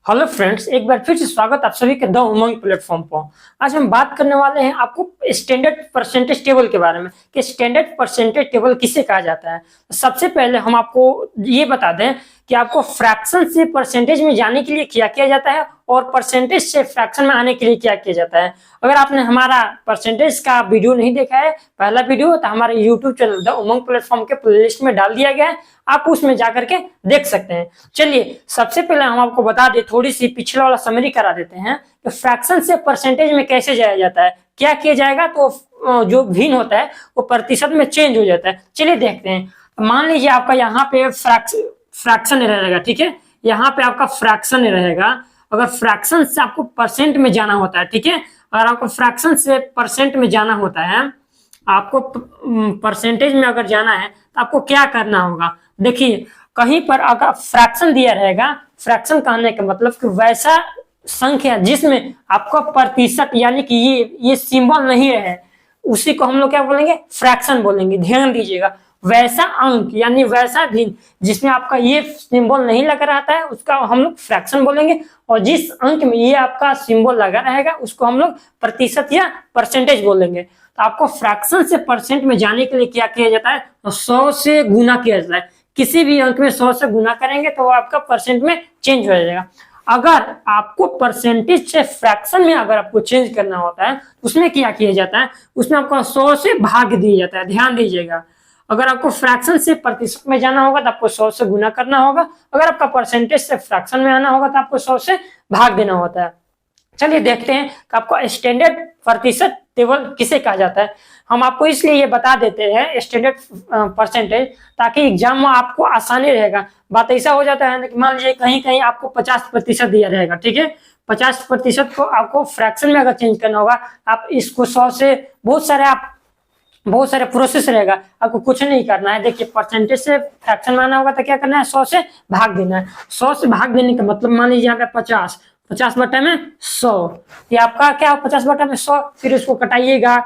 Hello friends, एक बार फिर से स्वागत आप सभी के द उमंग प्लेटफॉर्म पर। आज हम बात करने वाले हैं आपको स्टैंडर्ड परसेंटेज टेबल के बारे में कि स्टैंडर्ड परसेंटेज टेबल किसे कहा जाता है। सबसे पहले हम आपको ये बता दें कि आपको फ्रैक्शन से परसेंटेज में जाने के लिए क्या किया जाता है और परसेंटेज से फ्रैक्शन में आने के लिए क्या किया जाता है। अगर आपने हमारा परसेंटेज का वीडियो नहीं देखा है, पहला वीडियो, तो हमारे YouTube channel the Umang platform के प्लेलिस्ट में डाल दिया गया है, आप उसमें जाकर के देख सकते हैं। चलिए सबसे पहले हम आपको बता दें, थोड़ी सी पिछला वाला समरी करा देते हैं कि फ्रैक्शन से परसेंटेज में कैसे जाया जाता है, क्या किया जाएगा तो जो भिन्न होता है वो प्रतिशत में चेंज हो जाता है। चलिए देखते हैं। मान लीजिए आपका यहाँ पे फ्रैक्शन रहेगा, ठीक है, यहाँ पे आपका फ्रैक्शन रहेगा। अगर फ्रैक्शन से आपको परसेंट में जाना होता है, ठीक है, अगर आपको फ्रैक्शन से परसेंट में जाना होता है, आपको परसेंटेज में अगर जाना है तो आपको क्या करना होगा। देखिए कहीं पर अगर फ्रैक्शन दिया रहेगा, फ्रैक्शन कहने का मतलब कि वैसा संख्या जिसमें आपका प्रतिशत यानी कि ये सिंबल नहीं रहे, उसी को हम लोग क्या बोलेंगे, फ्रैक्शन बोलेंगे। ध्यान दीजिएगा, वैसा अंक यानी वैसा भिन्न जिसमें आपका ये सिंबल नहीं लगा रहता है उसका हम लोग फ्रैक्शन बोलेंगे, और जिस अंक में ये आपका सिंबल लगा रहेगा उसको हम लोग प्रतिशत या परसेंटेज बोलेंगे। तो आपको फ्रैक्शन से परसेंट में जाने के लिए क्या किया जाता है, तो 100 से गुना किया जाता है। किसी भी अंक में 100 से गुना करेंगे तो आपका परसेंट में चेंज हो जाएगा। अगर आपको परसेंटेज से फ्रैक्शन में अगर आपको चेंज करना होता है उसमें क्या किया जाता है, उसमें आपको 100 से भाग दिया जाता है। ध्यान दीजिएगा, अगर आपको फ्रैक्शन से प्रतिशत में जाना होगा तो आपको 100 से गुना करना होगा, अगर आपका परसेंटेज से फ्रैक्शन में आना होगा तो आपको 100 से भाग देना होता है। चलिए देखते हैं कि आपको स्टैंडर्ड प्रतिशत टेबल किसे कहा जाता है। हम आपको इसलिए ये बता देते हैं स्टैंडर्ड परसेंटेज, ताकि एग्जाम में आपको आसानी रहेगा। बात ऐसा हो जाता है कि मान लीजिए कहीं कहीं आपको 50% दिया रहेगा, ठीक है, 50% को आपको फ्रैक्शन में अगर चेंज करना होगा, आप इसको 100 से बहुत सारे प्रोसेस रहेगा, आपको कुछ नहीं करना है। देखिए परसेंटेज से फ्रैक्शन में आना होगा तो क्या करना है, 100 से भाग देना है। 100 से भाग देने का मतलब मान लीजिए यहाँ पे 50 बटा में 100, ये आपका क्या हो, 50 बटा में 100, फिर इसको कटाइएगा,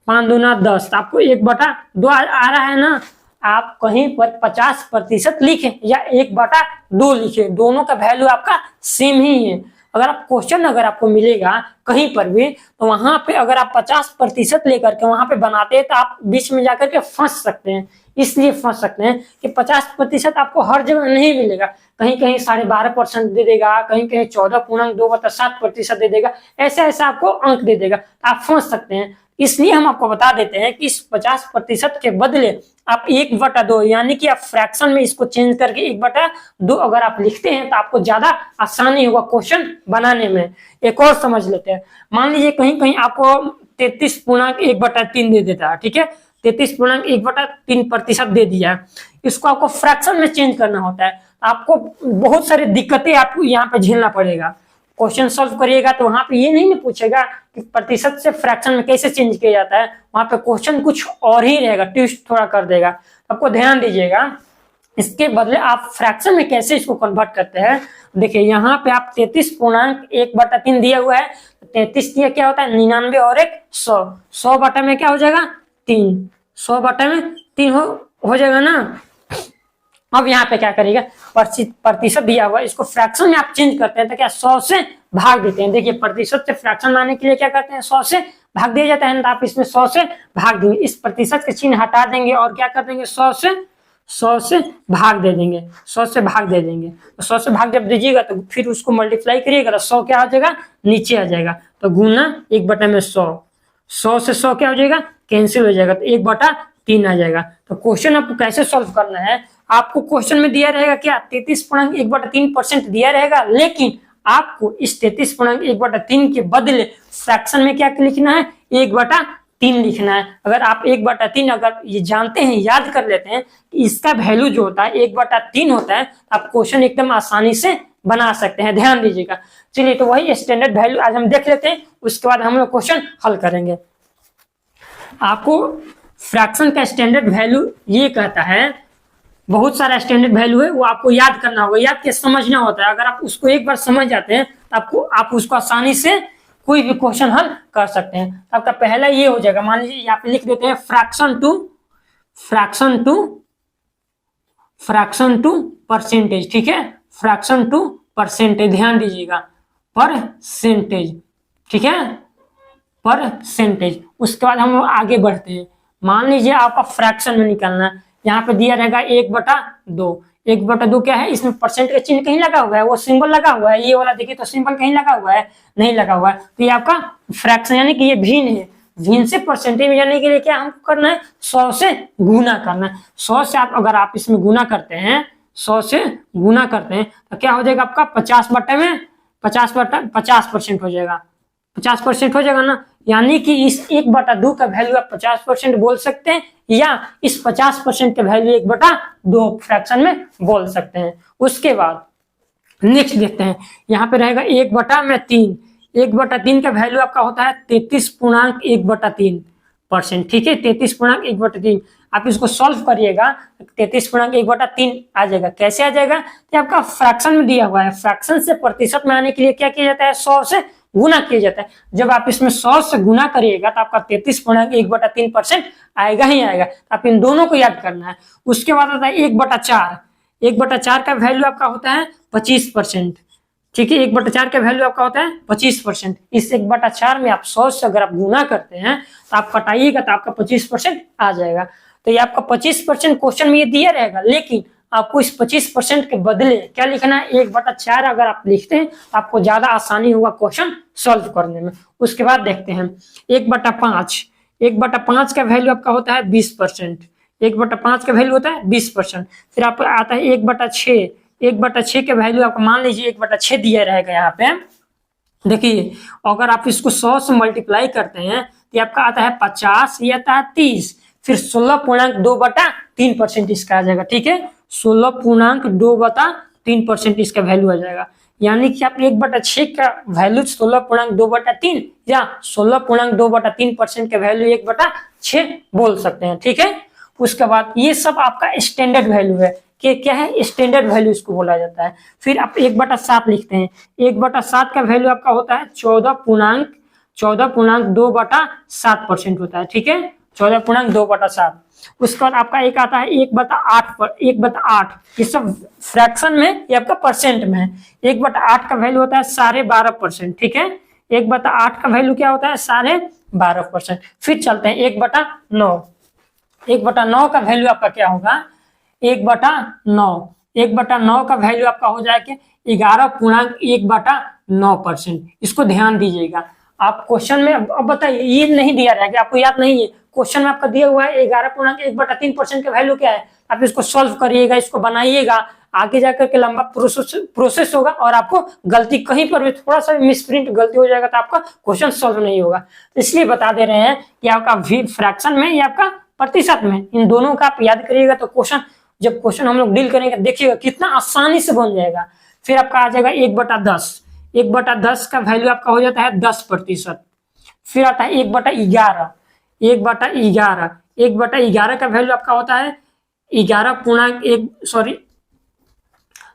5 दूना 10, आपको 1/2 आ रहा है ना। आप कहीं पर 50% लिखें या 1/2 लिखें, दोनों का वैल्यू आपका सेम ही है। अगर आप क्वेश्चन अगर आपको मिलेगा कहीं पर भी, तो वहां पे अगर आप 50% लेकर के वहां पे बनाते हैं तो आप बीच में जाकर के फंस सकते हैं। इसलिए फंस सकते हैं कि 50% आपको हर जगह नहीं मिलेगा, कहीं कहीं 12.5% दे देगा, कहीं कहीं 14.2/7% दे देगा, ऐसा ऐसा आपको अंक दे देगा, आप फंस सकते हैं। इसलिए हम आपको बता देते हैं कि इस 50% के बदले आप 1/2 यानी कि आप फ्रैक्शन में इसको चेंज करके 1/2 अगर आप लिखते हैं तो आपको ज्यादा आसानी होगा क्वेश्चन बनाने में। एक और समझ लेते हैं, मान लीजिए कहीं कहीं आपको 33.1/3 दे देता है, ठीक है, 33.1/3% दे दिया है, इसको आपको फ्रैक्शन में चेंज करना होता है। आपको बहुत सारी दिक्कतें आपको यहाँ पे झेलना पड़ेगा। क्वेश्चन सॉल्व करिएगा तो वहां पे ये नहीं पूछेगा कि प्रतिशत से फ्रैक्शन में कैसे चेंज किया जाता है, वहां पे क्वेश्चन कुछ और ही रहेगा, ट्विस्ट थोड़ा कर देगा। आपको ध्यान दीजिएगा, इसके बदले आप फ्रैक्शन में कैसे इसको कन्वर्ट करते हैं। देखिए यहाँ पे आप 33.1/3 दिया हुआ है, 33 दिया क्या होता है 99 और 100, 100 बटा में क्या हो जाएगा 3, 100 बटा में 3 हो जाएगा ना। अब यहाँ पे क्या करिएगा, प्रतिशत दिया हुआ इसको फ्रैक्शन में आप चेंज करते हैं तो क्या 100 से भाग देते हैं। देखिए प्रतिशत से फ्रैक्शन में आने के लिए क्या करते हैं, 100 से भाग दिया जाता है, तो आप इसमें 100 से भाग देंगे, इस प्रतिशत के चिन्ह हटा देंगे और क्या कर देंगे 100 से भाग दे देंगे, 100 से भाग दे देंगे। तो 100 से भाग जब दीजिएगा तो फिर उसको मल्टीप्लाई करिएगा तो 100 क्या आ जाएगा, नीचे आ जाएगा, तो गुना 1/100, 100 से 100 क्या हो जाएगा, कैंसिल हो जाएगा, तो 1/3 आ जाएगा। तो क्वेश्चन आपको कैसे सॉल्व करना है, आपको क्वेश्चन में दिया रहेगा क्या 33.1/3% दिया रहेगा, लेकिन आपको इस 33.1/3 के बदले फ्रैक्शन में क्या लिखना है, 1/3 लिखना है। अगर आप 1/3 अगर ये जानते हैं, याद कर लेते हैं कि इसका वैल्यू जो होता है 1/3 होता है, तो आप क्वेश्चन एकदम आसानी से बना सकते हैं। ध्यान दीजिएगा। चलिए तो वही स्टैंडर्ड वैल्यू आज हम देख लेते हैं, उसके बाद हम लोग क्वेश्चन हल करेंगे। आपको फ्रैक्शन का स्टैंडर्ड वैल्यू ये कहता है, बहुत सारा स्टैंडर्ड वैल्यू है, वो आपको याद करना होगा, याद के समझना होता है। अगर आप उसको एक बार समझ जाते हैं तो आप उसको आसानी से कोई भी क्वेश्चन हल कर सकते हैं। तो आपका पहला ये हो जाएगा, मान लीजिए यहाँ पे लिख देते हैं फ्रैक्शन टू परसेंटेज, ठीक है, फ्रैक्शन टू परसेंटेज, ध्यान दीजिएगा परसेंटेज, ठीक है, परसेंटेज। उसके बाद हम लोग आगे बढ़ते हैं। मान लीजिए आपका फ्रैक्शन में निकालना है, यहाँ पे दिया रहेगा 1/2। 1/2 क्या है, इसमें परसेंट का चिन्ह कहीं लगा हुआ है, वो सिंबल लगा हुआ है, ये वाला देखिए तो सिंबल कहीं लगा हुआ है, नहीं लगा हुआ है, तो ये आपका फ्रैक्शन यानी कि ये भिन्न है। भिन्न से परसेंटेज में जाने के लिए क्या हमको करना है, 100 से गुना करना है। 100 से अगर आप इसमें गुना करते हैं, 100 से गुना करते हैं तो क्या हो जाएगा आपका 50% हो जाएगा, 50% हो जाएगा ना। यानी कि इस 1/2 का वैल्यू आप 50% बोल सकते हैं, या इस 50% का वैल्यू 1/2 फ्रैक्शन में बोल सकते हैं। उसके बाद नेक्स्ट देखते हैं, यहाँ पे रहेगा 1/3। 1/3 का वैल्यू आपका होता है 33.1/3%, ठीक है, 33.1/3। आप इसको सॉल्व करिएगा, 33.1/3 आ जाएगा। कैसे आ जाएगा, तो आपका फ्रैक्शन में दिया हुआ है, फ्रैक्शन से प्रतिशत में आने के लिए क्या किया जाता है, 100 से गुना किया जाता है। जब आप इसमें 100 से गुना करिएगा तो आपका 33.1/3% आएगा ही आएगा। तो आप इन दोनों को याद करना है। उसके बाद आता है 1/4। 1/4 का वैल्यू आपका होता है 25%, ठीक है, 1/4 का वैल्यू आपका होता है 25%। इस 1/4 में आप 100 से अगर आप गुना करते हैं तो आप कटाइएगा तो आपका 25% आ जाएगा। तो ये आपका 25% क्वेश्चन में ये दिया रहेगा, लेकिन आपको इस 25% के बदले क्या लिखना है, 1/4 अगर आप लिखते हैं तो आपको ज्यादा आसानी होगा क्वेश्चन सॉल्व करने में। उसके बाद देखते हैं 1/5। 1/5 का वैल्यू आपका होता है 20%। 1/5 का वैल्यू होता है 20%। फिर आपको आता है 1/6। 1/6 का वैल्यू आपका मान लीजिए 1/6 दिया रहेगा। यहाँ पे देखिए, अगर आप इसको 100 से मल्टीप्लाई करते हैं तो आपका आता है 50, ये आता है 30, फिर 16.2/3% इसका आ जाएगा, ठीक है, 16.2/3% इसका वैल्यू आ जाएगा। यानी कि आप 1/6 का वैल्यू 16.2/3 या 16.2/3% का वैल्यू 1/6 बोल सकते हैं, ठीक है। उसके बाद ये सब आपका स्टैंडर्ड वैल्यू है, कि क्या है, स्टैंडर्ड वैल्यू इसको बोला जाता है। फिर आप 1/7 लिखते हैं। 1/7 का वैल्यू आपका होता है 14.2/7% होता है, ठीक है, 14.2/7। उसके बाद आपका एक आता है 1/8। ये सब फ्रैक्शन में, ये आपका परसेंट में है। 1/8 का वैल्यू होता है 12.5%, ठीक है, 1/8 का वैल्यू क्या होता है 12.5%। फिर चलते हैं 1/9। 1/9 का वैल्यू आपका क्या होगा, 1/9। 1/9 का वैल्यू आपका हो जाएगा 11.1/9%। इसको ध्यान दीजिएगा। आप क्वेश्चन में अब बताइए, ये नहीं दिया रहेगा, आपको याद नहीं है, क्वेश्चन में आपका दिया हुआ है 11.1/3% का वैल्यू क्या है। आप इसको सॉल्व करिएगा, इसको बनाइएगा, आगे जाकर के लंबा प्रोसेस होगा और आपको गलती कहीं पर भी थोड़ा सा मिसप्रिंट गलती हो जाएगा तो आपका क्वेश्चन सॉल्व नहीं होगा। तो इसलिए बता दे रहे हैं कि आपका फ्रैक्शन में या आपका प्रतिशत में, इन दोनों का आप याद करिएगा तो क्वेश्चन, जब क्वेश्चन हम लोग डील करेंगे देखिएगा कितना आसानी से बन जाएगा। फिर आपका आ जाएगा 1/10। 1/10 का वैल्यू आपका हो जाता है 10%। फिर आता है 1/11। 1/11। 1/11 का वैल्यू आपका होता है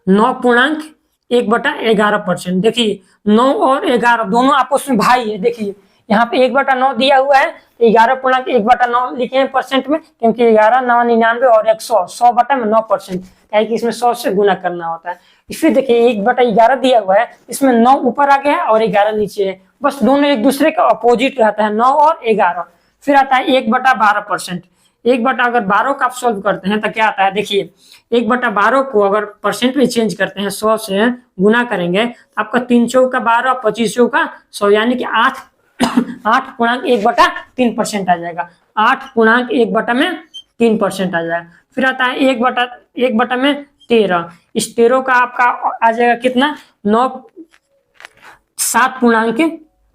9.1/11%। देखिए 9 और 11 दोनों आपस में भाई है। देखिए यहाँ पे 1/9 दिया हुआ है, 11.1/9 लिखे हैं परसेंट में, क्योंकि 11, 9, 99 और 100, 100/9%, क्या कि इसमें 100 से गुना करना होता है। इसलिए देखिए 1/11 दिया हुआ है, इसमें 9 ऊपर आ गया है और 11 नीचे है, बस दोनों एक दूसरे का अपोजिट रहता है, 9 और 11। फिर आता है 1/12%। 1/12 का आप सॉल्व करते हैं तो क्या आता है, देखिए 1/12 को अगर परसेंट में चेंज करते हैं, 100 से गुना करेंगे तो आपका 3 चौका 12, 25 चौका 100, यानी कि 8.1/3% आ जाएगा। 8.1/3% आ जाएगा। फिर आता है 1/13। इस 13 का आपका आ जाएगा कितना,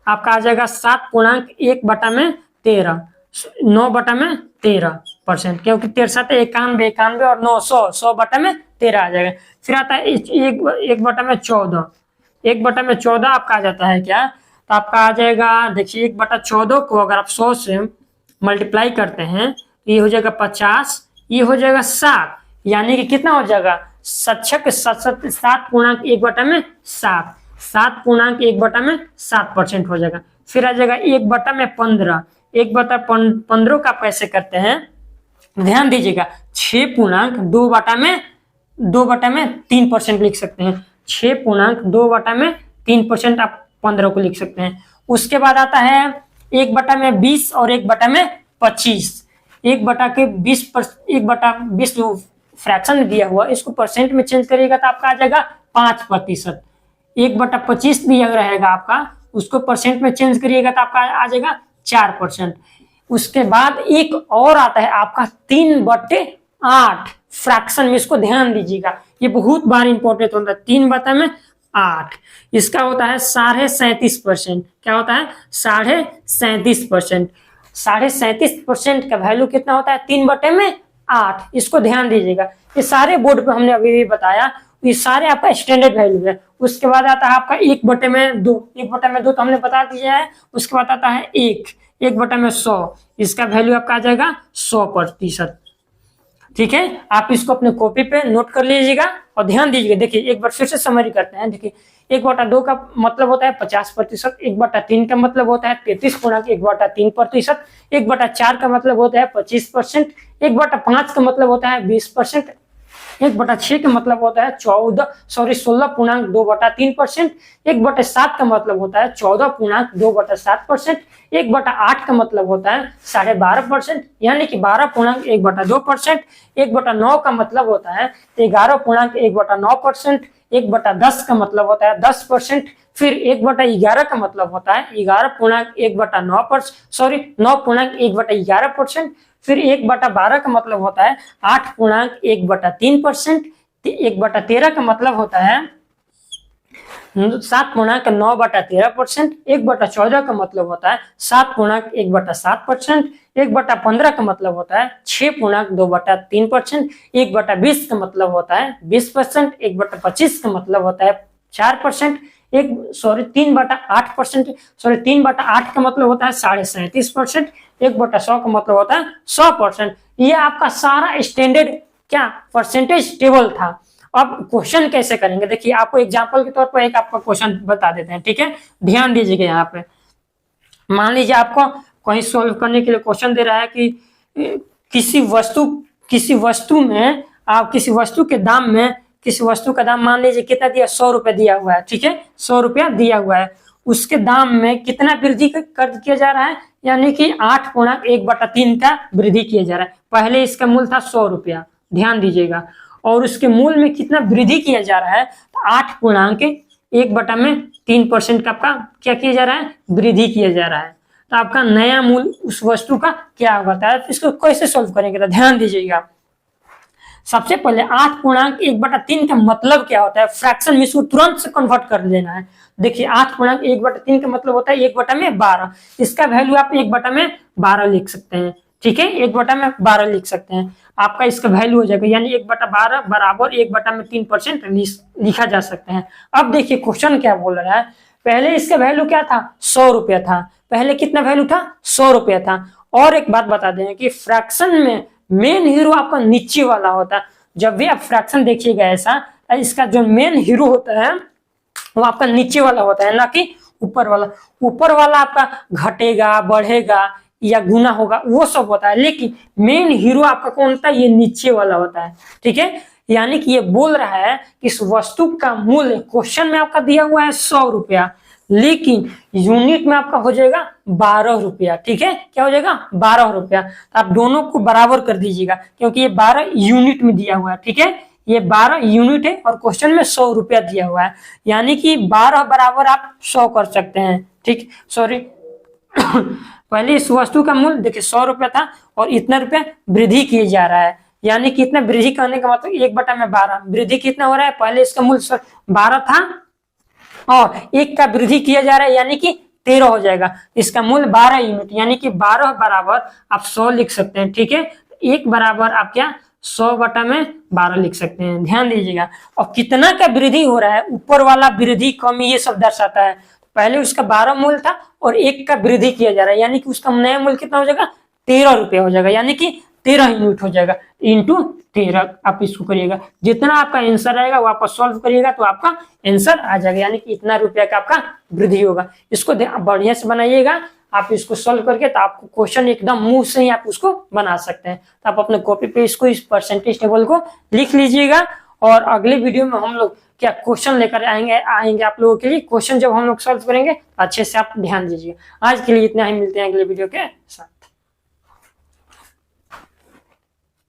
आपका आ जाएगा 7.1/13, 9/13%, क्योंकि 13 91, 91 और 9 100, 100/13 आ जाएगा। फिर आता है 1/14। 1/14 आपका आ जाता है क्या, तो आपका आ जाएगा, देखिए 1/14 को अगर आप 100 से मल्टीप्लाई करते हैं तो ये हो जाएगा 50, ये हो जाएगा 7, यानी कि कितना हो जाएगा, 7.1/7, 7.1/7% हो जाएगा। फिर आ जाएगा 1/15। 1/15 का आप कैसे करते हैं, ध्यान दीजिएगा, 6.2/3% लिख सकते हैं। 6.2/3% आप 15 को लिख सकते हैं। उसके बाद आता है 1/20 और 1/25। 1/20 जो फ्रैक्शन में दिया हुआ इसको परसेंट में चेंज करिएगा तो आपका आ जाएगा 5%। 1/25 दिया रहेगा आपका, उसको परसेंट में चेंज करिएगा तो आपका आ जाएगा 4%। उसके बाद एक और आता है आपका 3/8 फ्रैक्शन में, इसको ध्यान दीजिएगा, ये बहुत बार इंपॉर्टेंट होता है। 3/8 इसका होता है 37.5%। क्या होता है? 37.5%। 37.5% का वैल्यू कितना होता है? 3/8। इसको ध्यान दीजिएगा, ये सारे बोर्ड पे हमने अभी भी बताया, ये सारे आपका स्टैंडर्ड वैल्यू है। उसके बाद आता है आपका 1/2। 1/2 तो हमने बता दिया है। उसके बाद आता है 1/100, इसका वैल्यू आपका आ जाएगा 100%। ठीक है, आप इसको अपने कॉपी पे नोट कर लीजिएगा और ध्यान दीजिएगा। देखिए एक बार फिर से समरी करते हैं। देखिए 1/2 का मतलब होता है 50%, 1/3 का मतलब होता है 33.1/3%, 1/4 का मतलब होता है 25%, 1/5 का मतलब होता है 20%, 1/6 का मतलब होता है 16.2/3%, 1/7 का मतलब होता है 14.2/7%, 1/8 का मतलब होता है 12.5%, यानी कि 12.1/2%, 1/9 का मतलब होता है 11.1/9%, 1/10 का मतलब होता है 10%, फिर 1/11 का मतलब होता है 9.1/11%, फिर 1/12 का मतलब होता है 8.1/3%, 1/13 का मतलब होता है 7.9/13%, 1/14 का मतलब होता है 7.1/7%, 1/15 का मतलब होता है 6.2/3%, 1/20 का मतलब होता है 20%, 1/25 का मतलब होता है 4%, 3/8%, 3/8 का मतलब होता है 37.5%, 1/100 का मतलब होता है 100%। ये आपका सारा स्टैंडर्ड क्या परसेंटेज टेबल था। अब क्वेश्चन कैसे करेंगे, देखिए आपको एग्जांपल के तौर पर एक आपका क्वेश्चन बता देते हैं। ठीक है, ध्यान दीजिएगा। यहाँ पे मान लीजिए आपको कहीं सोल्व करने के लिए क्वेश्चन दे रहा है कि किसी वस्तु में आप किसी वस्तु का दाम मान लीजिए कितना दिया, 100 रुपया दिया हुआ है। ठीक है, 100 रुपया दिया हुआ है, उसके दाम में कितना वृद्धि कर किया जा रहा है, यानी कि 8.1/3 का वृद्धि किया जा रहा है। पहले इसका मूल्य था 100 रुपया, ध्यान दीजिएगा, और उसके मूल्य में कितना वृद्धि किया जा रहा है, 8.1/3% का आपका क्या किया जा रहा है, वृद्धि किया जा रहा है। तो आपका नया मूल्य उस वस्तु का क्या होता है, इसको कैसे सोल्व करेंगे, तो ध्यान दीजिएगा। सबसे पहले 8.1/3 का मतलब क्या होता है, फ्रैक्शन में इसको तुरंत से कन्वर्ट कर लेना है। देखिए 8.1/3 का मतलब होता है 1/12। इसका वैल्यू आप 1/12 लिख सकते हैं। ठीक है, 1/12 लिख सकते हैं, आपका इसका वैल्यू हो जाएगा, यानी 1/12 बराबर 1/3% लिखा जा सकता है। अब देखिए क्वेश्चन क्या बोल रहा है, पहले इसका वैल्यू क्या था, 100 रुपया था। पहले कितना वैल्यू था, 100 रुपया था। और एक बात बता दें कि फ्रैक्शन में मेन हीरो आपका नीचे वाला होता है। जब भी आप फ्रैक्शन देखिएगा ऐसा, इसका जो मेन हीरो होता है वो आपका नीचे वाला होता है, ना कि ऊपर वाला। ऊपर वाला आपका घटेगा, बढ़ेगा या गुना होगा, वो सब होता है, लेकिन मेन हीरो आपका कौन होता है, ये नीचे वाला होता है। ठीक है, यानी कि ये बोल रहा है कि इस वस्तु का मूल्य क्वेश्चन में आपका दिया हुआ है 100 रुपया, लेकिन यूनिट में आपका हो जाएगा 12 रुपया। ठीक है, क्या हो जाएगा, 12 रुपया। तो आप दोनों को बराबर कर दीजिएगा, क्योंकि ये 12 यूनिट में दिया हुआ है। ठीक है, ये 12 यूनिट है और क्वेश्चन में 100 रुपया दिया हुआ है, यानी कि 12 बराबर आप 100 कर सकते हैं। ठीक, सॉरी पहले इस वस्तु का मूल्य देखिए 100 रुपया था और इतना रुपया वृद्धि किया जा रहा है, यानी कि इतना वृद्धि करने का मतलब 1/12 वृद्धि कितना हो रहा है, पहले इसका मूल्य 12 था और 1 का वृद्धि किया जा रहा है, यानी कि 13 हो जाएगा। इसका मूल्य 12 यूनिट, यानी कि 12 बराबर आप 100 लिख सकते हैं। ठीक है, 1 बराबर आप क्या 100/12 लिख सकते हैं, ध्यान दीजिएगा। और कितना का वृद्धि हो रहा है, ऊपर वाला वृद्धि कमी ये सब दर्शाता है। पहले उसका 12 मूल्य था और 1 का वृद्धि किया जा रहा है, यानी कि उसका नया मूल्य कितना हो जाएगा, 13 रुपया हो जाएगा, यानी कि 13 यूनिट हो जाएगा, इंटू 13 आप इसको करिएगा। जितना आपका आंसर आएगा वो आपका सॉल्व करिएगा तो आपका आंसर आ जाएगा, यानी कि इतना रुपया का आपका वृद्धि होगा। इसको बढ़िया से बनाइएगा, आप इसको सॉल्व करके तो आपको क्वेश्चन एकदम मुंह से ही आप उसको बना सकते हैं। तो आप अपने कॉपी पे इसको इस परसेंटेज टेबल को लिख लीजिएगा, और अगले वीडियो में हम लोग क्या क्वेश्चन लेकर आएंगे आप लोगों के लिए। क्वेश्चन जब हम लोग सॉल्व करेंगे अच्छे से आप ध्यान दीजिए। आज के लिए इतना ही, मिलते हैं अगले वीडियो के साथ।